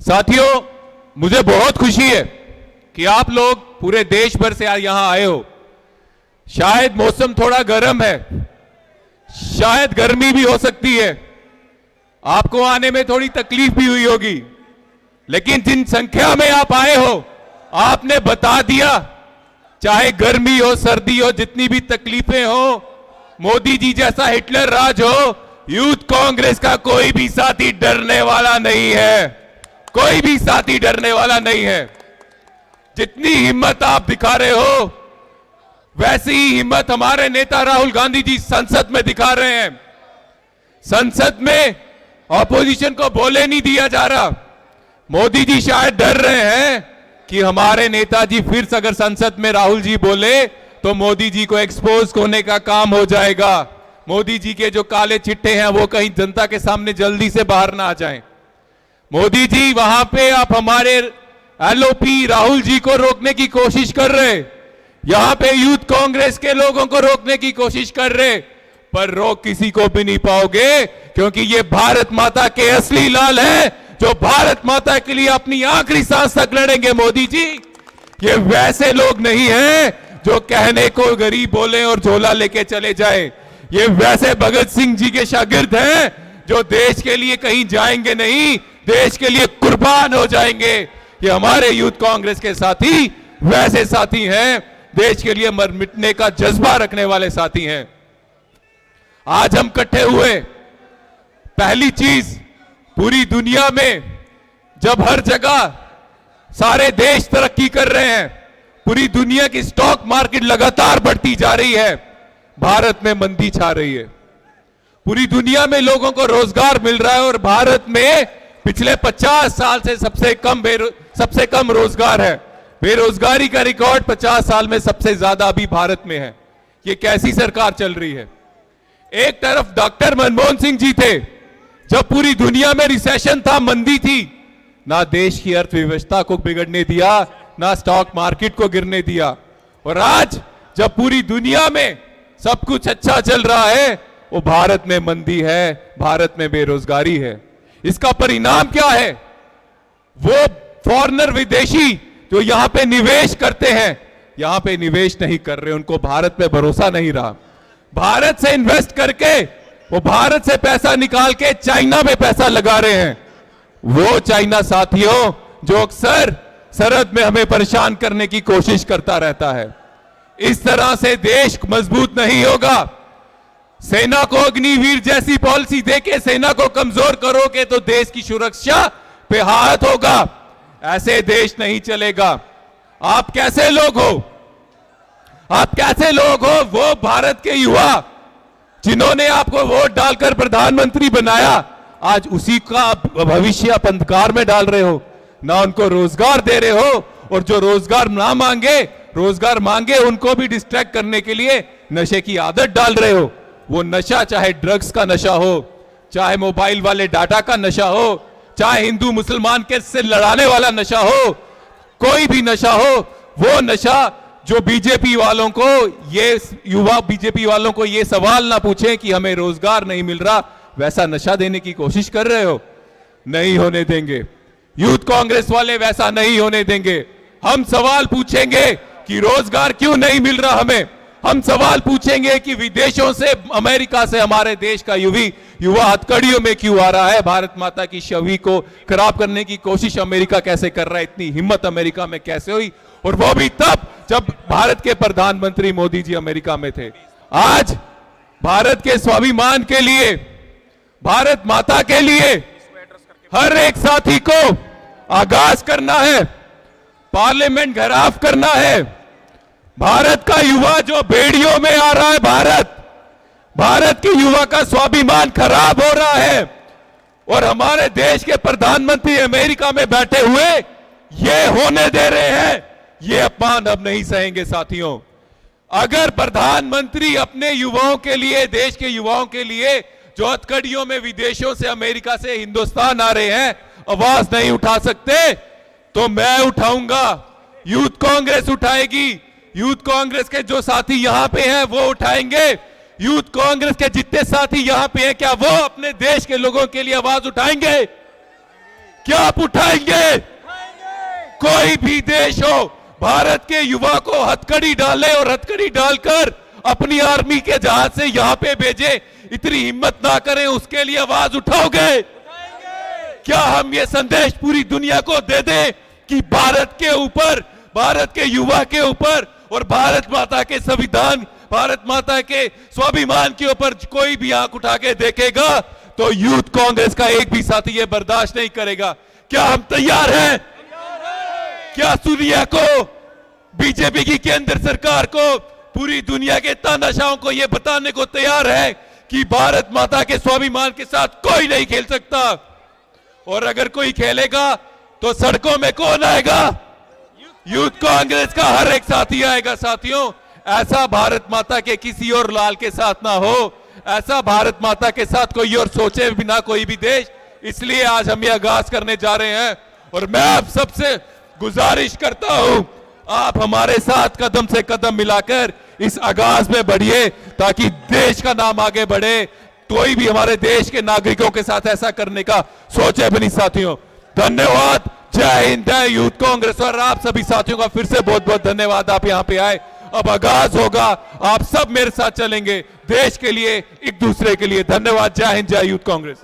साथियों, मुझे बहुत खुशी है कि आप लोग पूरे देश भर से यहां आए हो। शायद मौसम थोड़ा गर्म है, शायद गर्मी भी हो सकती है, आपको आने में थोड़ी तकलीफ भी हुई होगी, लेकिन जिन संख्या में आप आए हो, आपने बता दिया, चाहे गर्मी हो, सर्दी हो, जितनी भी तकलीफें हो, मोदी जी जैसा हिटलर राज हो, यूथ कांग्रेस का कोई भी साथी डरने वाला नहीं है, कोई भी साथी डरने वाला नहीं है। जितनी हिम्मत आप दिखा रहे हो, वैसी ही हिम्मत हमारे नेता राहुल गांधी जी संसद में दिखा रहे हैं। संसद में ऑपोजिशन को बोले नहीं दिया जा रहा। मोदी जी शायद डर रहे हैं कि हमारे नेताजी फिर अगर संसद में राहुल जी बोले तो मोदी जी को एक्सपोज होने का काम हो जाएगा। मोदी जी के जो काले चिट्ठे हैं वो कहीं जनता के सामने जल्दी से बाहर ना आ जाएं। मोदी जी वहां पे आप हमारे एलओपी राहुल जी को रोकने की कोशिश कर रहे, यहां पे यूथ कांग्रेस के लोगों को रोकने की कोशिश कर रहे, पर रोक किसी को भी नहीं पाओगे, क्योंकि ये भारत माता के असली लाल हैं, जो भारत माता के लिए अपनी आखिरी सांस तक लड़ेंगे। मोदी जी ये वैसे लोग नहीं हैं जो कहने को गरीब बोले और झोला लेके चले जाए। ये वैसे भगत सिंह जी के शागिर्द हैं जो देश के लिए कहीं जाएंगे नहीं, देश के लिए कुर्बान हो जाएंगे। ये हमारे यूथ कांग्रेस के साथी वैसे साथी हैं, देश के लिए मर मिटने का जज्बा रखने वाले साथी हैं। आज हम इकट्ठे हुए, पहली चीज, पूरी दुनिया में जब हर जगह सारे देश तरक्की कर रहे हैं, पूरी दुनिया की स्टॉक मार्केट लगातार बढ़ती जा रही है, भारत में मंदी छा रही है। पूरी दुनिया में लोगों को रोजगार मिल रहा है और भारत में पिछले 50 साल से सबसे कम रोजगार है। बेरोजगारी का रिकॉर्ड 50 साल में सबसे ज्यादा अभी भारत में है। ये कैसी सरकार चल रही है? एक तरफ डॉक्टर मनमोहन सिंह जी थे, जब पूरी दुनिया में रिसेशन था, मंदी थी, ना देश की अर्थव्यवस्था को बिगड़ने दिया, ना स्टॉक मार्केट को गिरने दिया। और आज जब पूरी दुनिया में सब कुछ अच्छा चल रहा है, वो भारत में मंदी है, भारत में बेरोजगारी है। इसका परिणाम क्या है? वो फॉरेनर, विदेशी जो यहां पे निवेश करते हैं, यहां पे निवेश नहीं कर रहे, उनको भारत पे भरोसा नहीं रहा। भारत से इन्वेस्ट करके वो भारत से पैसा निकाल के चाइना में पैसा लगा रहे हैं। वो चाइना साथियों जो अक्सर सरहद में हमें परेशान करने की कोशिश करता रहता है। इस तरह से देश मजबूत नहीं होगा। सेना को अग्निवीर जैसी पॉलिसी देके सेना को कमजोर करोगे तो देश की सुरक्षा पे हाथ होगा। ऐसे देश नहीं चलेगा। आप कैसे लोग हो? आप कैसे लोग हो? वो भारत के युवा जिन्होंने आपको वोट डालकर प्रधानमंत्री बनाया, आज उसी का भविष्य आप अंधकार में डाल रहे हो। ना उनको रोजगार दे रहे हो, और जो रोजगार ना मांगे, रोजगार मांगे उनको भी डिस्ट्रैक्ट करने के लिए नशे की आदत डाल रहे हो। वो नशा चाहे ड्रग्स का नशा हो, चाहे मोबाइल वाले डाटा का नशा हो, चाहे हिंदू मुसलमान के से लड़ाने वाला नशा हो, कोई भी नशा हो, वो नशा जो बीजेपी वालों को, ये युवा बीजेपी वालों को ये सवाल ना पूछें कि हमें रोजगार नहीं मिल रहा, वैसा नशा देने की कोशिश कर रहे हो। नहीं होने देंगे। यूथ कांग्रेस वाले वैसा नहीं होने देंगे। हम सवाल पूछेंगे कि रोजगार क्यों नहीं मिल रहा हमें। हम सवाल पूछेंगे कि विदेशों से, अमेरिका से हमारे देश का युवा हथकड़ियों में क्यों आ रहा है। भारत माता की छवि को खराब करने की कोशिश अमेरिका कैसे कर रहा है? इतनी हिम्मत अमेरिका में कैसे हुई? और वो भी तब जब भारत के प्रधानमंत्री मोदी जी अमेरिका में थे। आज भारत के स्वाभिमान के लिए, भारत माता के लिए हर एक साथी को आगाज करना है, पार्लियामेंट घेराव करना है। भारत का युवा जो बेड़ियों में आ रहा है, भारत के युवा का स्वाभिमान खराब हो रहा है, और हमारे देश के प्रधानमंत्री अमेरिका में बैठे हुए ये होने दे रहे हैं। ये अपमान अब नहीं सहेंगे साथियों। अगर प्रधानमंत्री अपने युवाओं के लिए, देश के युवाओं के लिए जो हथकड़ियों में विदेशों से, अमेरिका से हिंदुस्तान आ रहे हैं, आवाज नहीं उठा सकते, तो मैं उठाऊंगा, यूथ कांग्रेस उठाएगी। यूथ कांग्रेस के जो साथी यहां पे हैं वो उठाएंगे। यूथ कांग्रेस के जितने साथी यहां पे हैं, क्या वो अपने देश के लोगों के लिए आवाज उठाएंगे? क्या आप उठाएंगे? कोई भी देश हो, भारत के युवा को हथकड़ी डाले और हथकड़ी डालकर अपनी आर्मी के जहाज से यहां पे भेजे, इतनी हिम्मत ना करें, उसके लिए आवाज उठाओगे? क्या हम ये संदेश पूरी दुनिया को दे दें कि भारत के ऊपर, भारत के युवा के ऊपर और भारत माता के संविधान, भारत माता के स्वाभिमान के ऊपर कोई भी आंख उठा के देखेगा तो यूथ कांग्रेस का एक भी साथी ये बर्दाश्त नहीं करेगा? क्या हम तैयार हैं? क्या सूर्या को, बीजेपी की केंद्र सरकार को, पूरी दुनिया के तानाशाहों को यह बताने को तैयार है कि भारत माता के स्वाभिमान के साथ कोई नहीं खेल सकता? और अगर कोई खेलेगा तो सड़कों में कौन आएगा? यूथ कांग्रेस का हर एक साथी आएगा। साथियों, ऐसा भारत माता के किसी और लाल के साथ ना हो, ऐसा भारत माता के साथ कोई और सोचे बिना कोई भी देश। इसलिए आज हम ये आगाज करने जा रहे हैं और मैं आप सबसे गुजारिश करता हूं, आप हमारे साथ कदम से कदम मिलाकर इस आगाज में बढ़िए ताकि देश का नाम आगे बढ़े। कोई भी हमारे देश के नागरिकों के साथ ऐसा करने का सोचे भी नहीं। साथियों, धन्यवाद। जय हिंद, जय यूथ कांग्रेस। और आप सभी साथियों का फिर से बहुत बहुत धन्यवाद, आप यहां पे आए। अब आगाज होगा, आप सब मेरे साथ चलेंगे देश के लिए, एक दूसरे के लिए। धन्यवाद। जय हिंद, जय यूथ कांग्रेस।